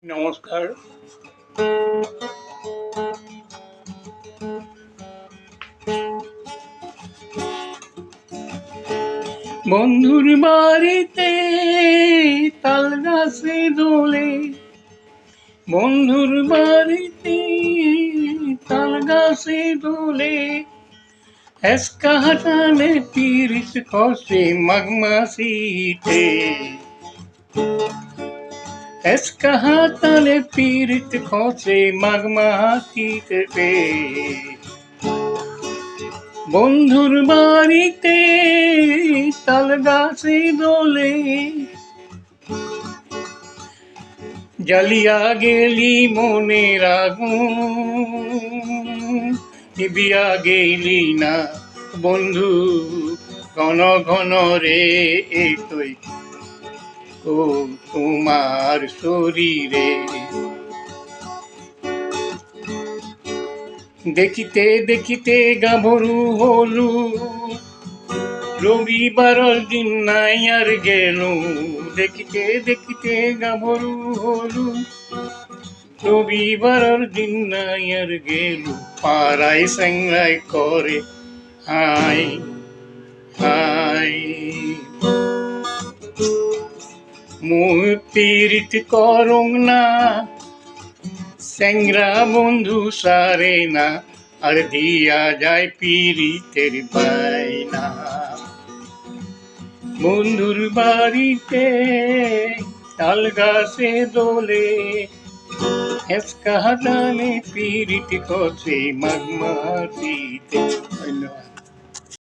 নমস্কার। বন্ধুর বাড়িতে তাল গাছে দোলে, বন্ধুর বাড়িতে তাল গাছে দোলে, হেসকা হাসানে পিরিত খসে মাঘ মাসিতে, হেসকা হাতালে পিরিত খসে মাঘ মাসিতে। বন্ধুর বাড়িতে তাল গাছে দোলে, জ্বালিয়া গেলি মনের আগুন, নিবিয়া গেলি না বন্ধু ঘন ঘন রে, তুই ও তোমার শরীরে। দেখিতে দেখিতে গাভরু হলু, রবিবার দিন নাই আর গেল, দেখিতে দেখিতে গাভরু হলু, রবিবার দিন নাই আর গেল, পাড়ায় স্যাংরাই করে হাই হাই। মুই পীড়িত করং না, স্যাংরা বন্ধু সারে না, আর দিয়া যায় পীড়িতের বায়না। বন্ধুর বাড়িতে তাল গাছে দোলে, হেসকা হাতালে পীড়িত খসে মাঘ মাসিতে। ধন্যবাদ।